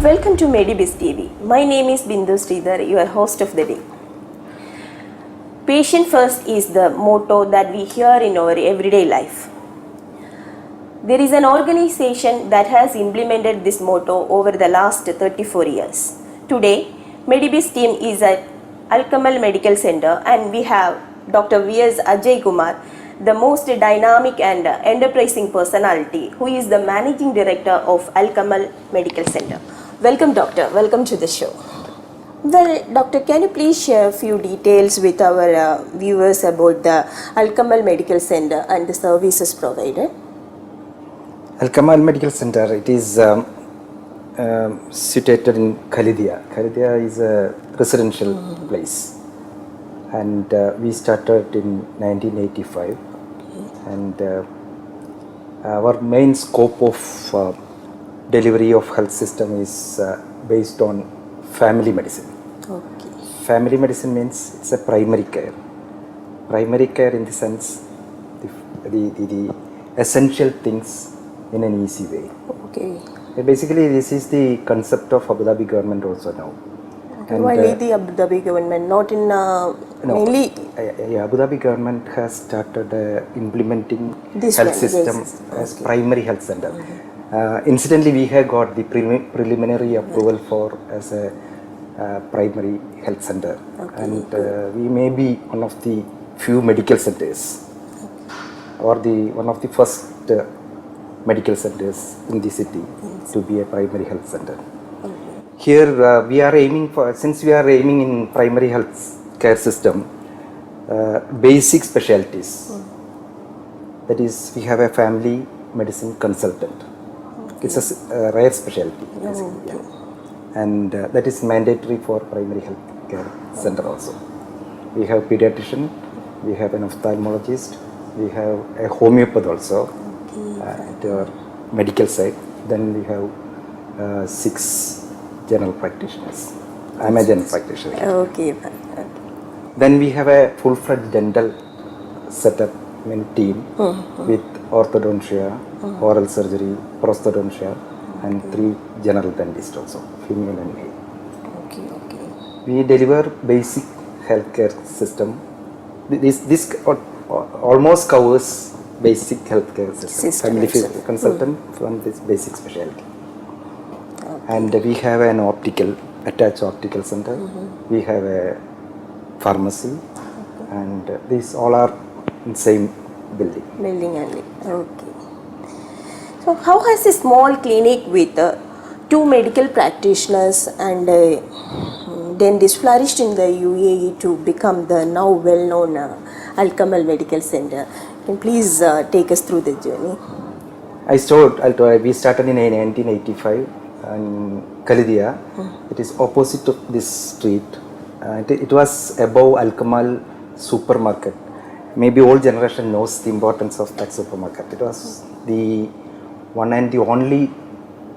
Welcome to Medibiz TV. My name is Bindu Sridhar, your host of the day. Patient first is the motto that we hear in our everyday life. There is an organization that has implemented this motto over the last 34 years. Today, Medibiz team is at Kemal Medical Center and we have Dr. V.S. Ajaikumar, the most dynamic and enterprising personality who is the managing director of Kemal Medical Center. Welcome, doctor. Welcome to the show. Well, doctor, can you please share a few details with our viewers about the Kemal Medical Center and the services provided? Kemal Medical Center, it is situated in Khalidia. Khalidia is a residential place, and we started in 1985. And our main scope of delivery of health system is based on family medicine. Okay. Family medicine means it's a primary care. Primary care in the sense the essential things in an easy way. Okay. Basically, this is the concept of Abu Dhabi government also now. And why the Abu Dhabi government, not in mainly? Abu Dhabi government has started implementing This health one, system yes. as Okay. primary health center. Incidentally, we have got the preliminary approval for as a primary health center, Okay. and we may be one of the few medical centers, or one of the first medical centers in the city to be a primary health center. Here we are aiming for, since we are aiming in primary health care system, basic specialties. That is, we have a family medicine consultant. It's a rare specialty, basically, Okay. and that is mandatory for primary health care center also. We have pediatrician, we have an ophthalmologist, we have a homeopath also at our medical side. Then we have 6 general practitioners. I'm a general practitioner. Okay. Then we have a full-fledged dental setup team with orthodontia, oral surgery, prosthodontia, and 3 general dentists also, female and male. Okay. We deliver basic healthcare system. This almost covers basic healthcare system. Family consultant from this basic specialty. And we have an attached optical center. We have a pharmacy, and these all are in same building. Building only. Okay. So, how has a small clinic with 2 medical practitioners and dentist flourished in the UAE to become the now well-known Kemal Medical Center? Can you please take us through the journey? We started in 1985 in Khalidia. It is opposite of this street. It was above Kemal supermarket. Maybe old generation knows the importance of that supermarket. It was the one and the only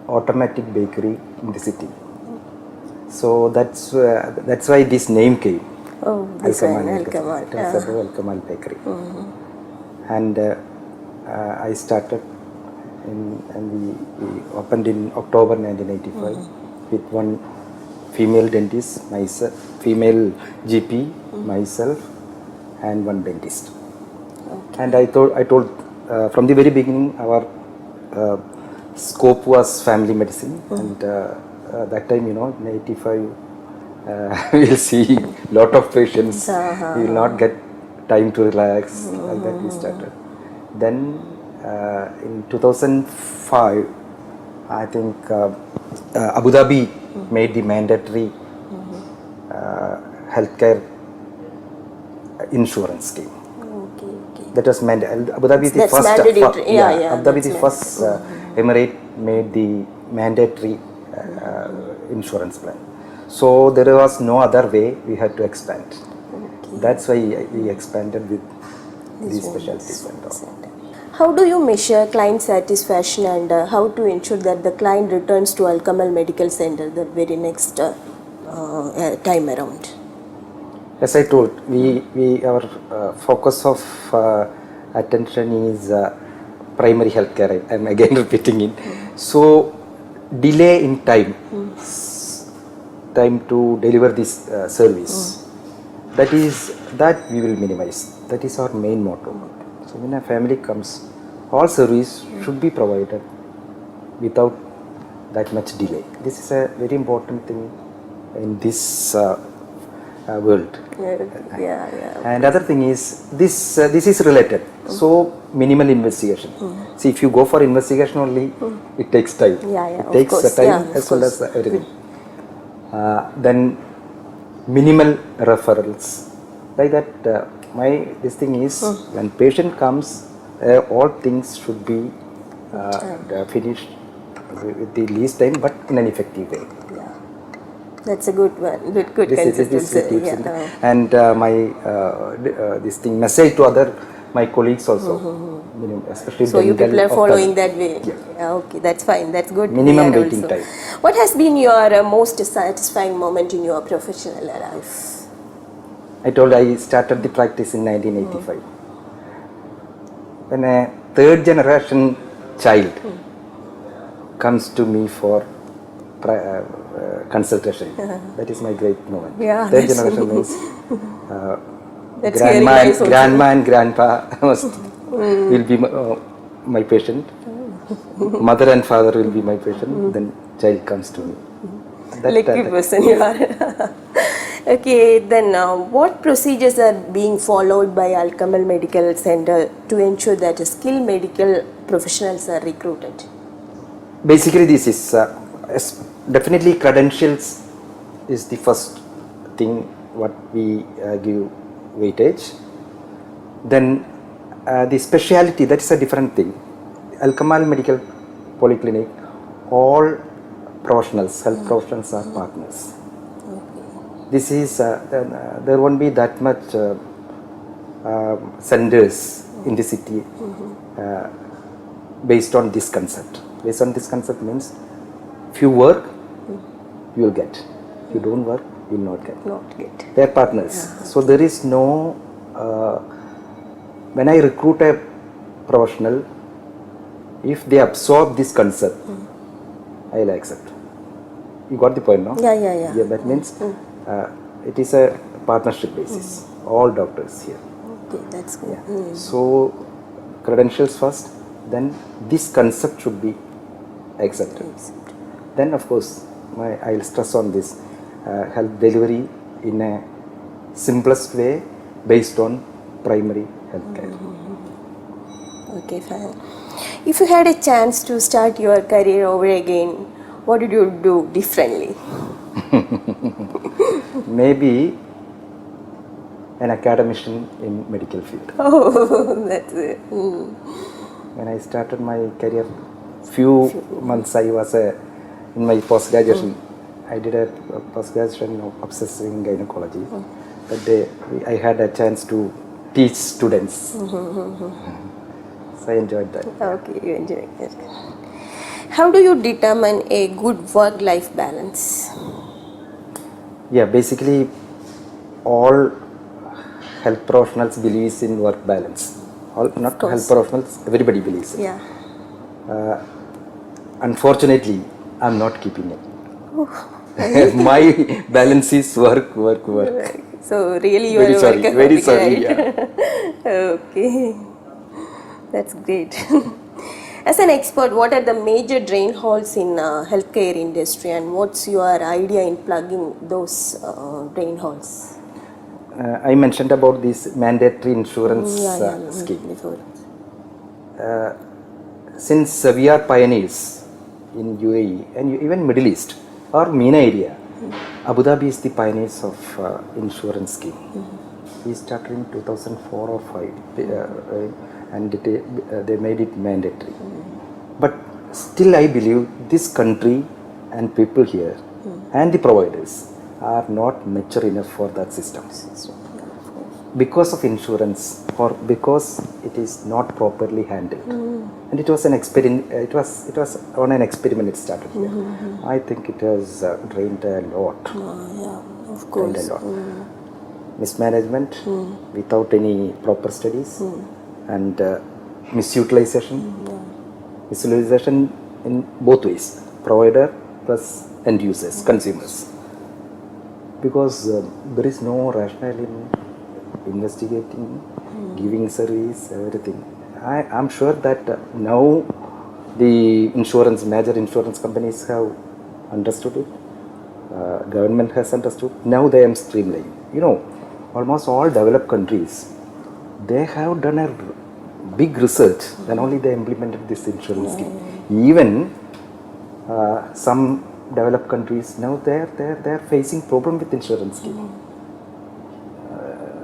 automatic bakery in the city. So that's why this name came. Oh, this one, Kemal. It was above Kemal bakery. And I started and we opened in October 1985 with 1 female dentist, myself, female GP, myself, and 1 dentist. Okay. And I told from the very beginning our scope was family medicine, and that time, in 85 we will see lot of patients. We will not get time to relax. Like that we started. Then in 2005, I think Abu Dhabi made the mandatory healthcare insurance scheme. Okay. That was mandatory. Abu Dhabi is the first. Abu Dhabi is the first emirate made the mandatory insurance plan. So there was no other way. We had to expand. Okay. That's why we expanded with these specialties and all. How do you measure client satisfaction and how to ensure that the client returns to Kemal Medical Center the very next time around? As I told, our focus of attention is primary healthcare. I'm again repeating it. So delay in time to deliver this service. That we will minimize. That is our main motto. So when a family comes, all service should be provided without that much delay. This is a very important thing in this world. And other thing is this is related. So minimal investigation. See, if you go for investigation only, it takes time. It takes time as well as everything. Then minimal referrals. Like that, this thing is when patient comes, all things should be finished with the least time, but in an effective way. That's a good one. Good consistency. And this thing message to other my colleagues also, especially so you people are following that way. Okay, that's fine. That's good. Minimum waiting time. What has been your most satisfying moment in your professional life? I told I started the practice in 1985. When a third generation child comes to me for consultation, that is my great moment. Third generation means grandma and grandpa will be my patient. Mother and father will be my patient. Then child comes to me. Lucky person you are. Okay, then what procedures are being followed by Kamal Medical Center to ensure that skilled medical professionals are recruited? Basically, this is definitely credentials is the first thing what we give weightage. Then the speciality, that is a different thing. Kamal Medical Polyclinic, all professionals, health professionals are partners. This is there won't be that much centers in the city based on this concept. Based on this concept means if you work, you will get. If you don't work, you will not get. They are partners. So there is no. When I recruit a professional, if they absorb this concept, I will accept. You got the point, no? Yeah. That means it is a partnership basis. All doctors here. Okay, that's good. So credentials first, then this concept should be accepted. Then of course, I will stress on this health delivery in a simplest way based on primary health care. Okay, fine. If you had a chance to start your career over again, what did you do differently? Maybe an academician in medical field. Oh, that's it. When I started my career, few months I was in my post-graduation. I did a post-graduation of obstetrics gynecology. That day I had a chance to teach students. So I enjoyed that. Okay, you enjoyed it. How do you determine a good work-life balance? Yeah, basically all health professionals believes in work balance. All not health professionals, everybody believes it. Unfortunately, I'm not keeping it. My balance is work. So really you very are a sorry, workaholic, very sorry. right? Yeah. Okay, that's great. As an expert, what are the major drain holes in healthcare industry, and what's your idea in plugging those drain holes? I mentioned about this mandatory insurance scheme. Since we are pioneers in UAE and even Middle East or MENA area, Abu Dhabi is the pioneers of insurance scheme. We started in 2004 or 5 and they made it mandatory. But still I believe this country and people here and the providers are not mature enough for that system. Because of insurance or because it is not properly handled. And it was an experiment, it was on an experiment it started here. I think it has drained a lot. Of course. Drained a lot. Mismanagement without any proper studies and misutilization. Misutilization in both ways. provider plus end users, consumers. Because there is no rationale in investigating, giving service, everything. I'm sure that now the major insurance companies have understood it. Government has understood. Now they are streamlining. You know, almost all developed countries, they have done a big research, then only they implemented this insurance scheme. Even some developed countries now they're facing problem with insurance scheme.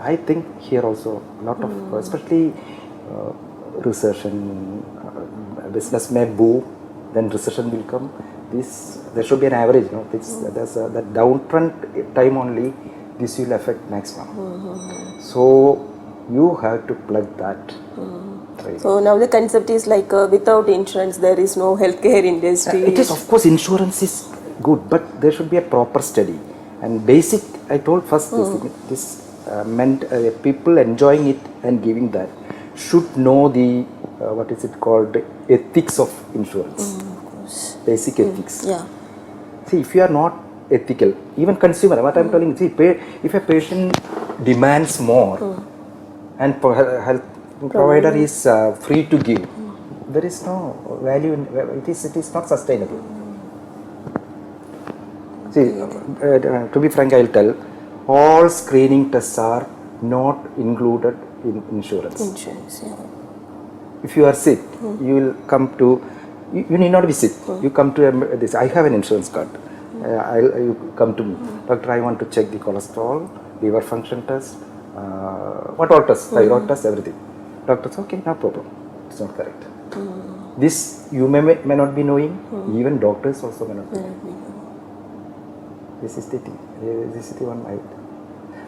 I think here also a lot of, especially recession, business may boom, then recession will come. There should be an average, no? There's that downtrend time only. This will affect maximum. So you have to plug that. So now the concept is like without insurance there is no healthcare industry. It is, of course, insurance is good, but there should be a proper study and basic. I told first this meant people enjoying it and giving that should know the what is it called, ethics of insurance. Basic ethics. Yeah. See, if you are not ethical, even consumer, what I'm telling you, see, if a patient demands more and health provider is free to give, there is no value in it. Is not sustainable. See, to be frank, I'll tell, all screening tests are not included in insurance. If you are sick, you will come to, you need not be sick. You come to this. I have an insurance card. You come to me, doctor, I want to check the cholesterol, liver function test, what all tests, thyroid test, everything. Doctor says, okay, no problem. It's not correct. This you may not be knowing. Even doctors also may not be knowing. This is the thing. This is the one.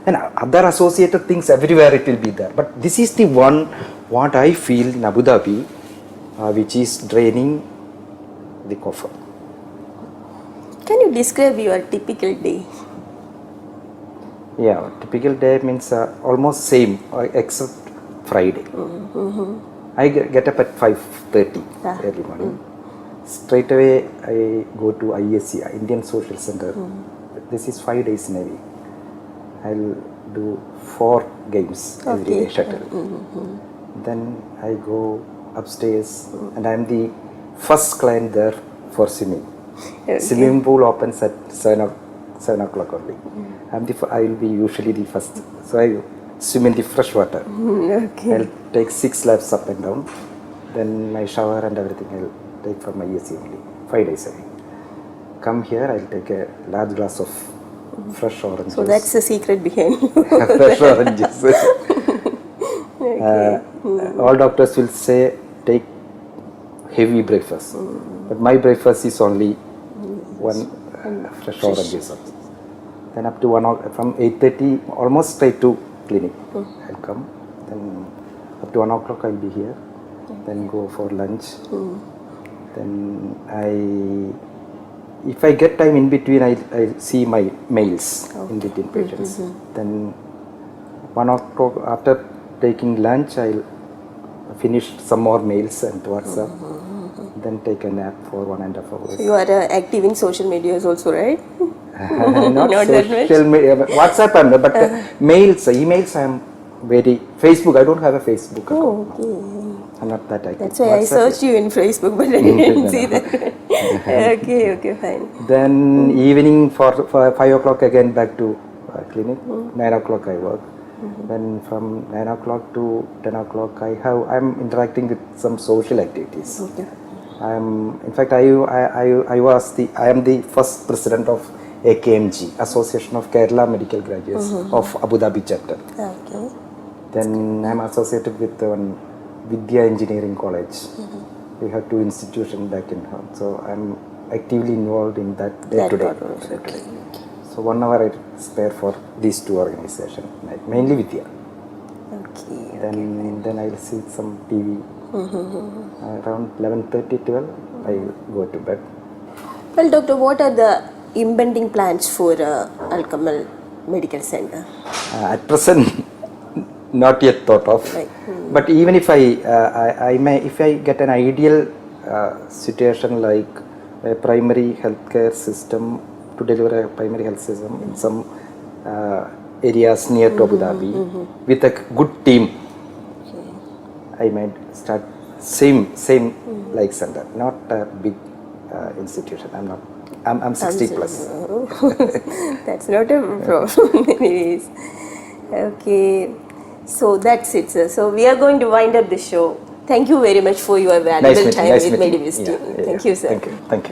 And other associated things everywhere it will be there. But this is the one what I feel in Abu Dhabi, which is draining the coffer. Can you describe your typical day? Yeah, typical day means almost same except Friday. I get up at 5:30 early morning. Straight away I go to ISC, Indian Social Center. This is 5 days in a week. I'll do 4 games every day, shuttle. Then I go upstairs and I'm the first client there for swimming. Swimming pool opens at 7 o'clock only. I will be usually the first. So I swim in the fresh water. I'll take 6 laps up and down. Then my shower and everything I'll take from my AC only. 5 days a week. Come here, I'll take a large glass of fresh oranges. So that's the secret behind fresh oranges. All doctors will say take heavy breakfast. But my breakfast is only one fresh oranges. Then up to 1 hour, from 8:30 almost straight to clinic. I'll come. Then up to 1 o'clock I'll be here. Then go for lunch. Then if I get time in between, I see my mails in between patients. Then 1 o'clock after taking lunch, I'll finish some more mails and WhatsApp. Then take a nap for 1.5 hours. So you are active in social medias also, right? Not social media, WhatsApp, but mails, emails, I am very. Facebook, I don't have a Facebook account. Okay. I'm not that active. That's why I searched you in Facebook, but I didn't see that. Okay, fine. Then evening for 5 o'clock again back to clinic. 9 o'clock I work. Then from 9 o'clock to 10 o'clock I'm interacting with some social activities. In fact, I am the first president of AKMG, Association of Kerala Medical Graduates of Abu Dhabi chapter. Okay. Then I'm associated with one Vidya Engineering College. We have 2 institutions back in home. So I'm actively involved in that day to day. So 1 hour I spare for these 2 organizations, mainly Vidya. Then I'll see some TV. Around 11:30, 12, I go to bed. Well, doctor, what are the impending plans for Al-Kamal Medical Center? At present, not yet thought of. But even if I get an ideal situation like a primary healthcare system, to deliver a primary health system in some areas near to Abu Dhabi with a good team. I might start same like center, not a big institution. I'm 60 plus. That's not a problem anyways. Okay, so that's it, sir. So we are going to wind up the show. Thank you very much for your valuable time with Medivisity. Thank you, sir. Thank you.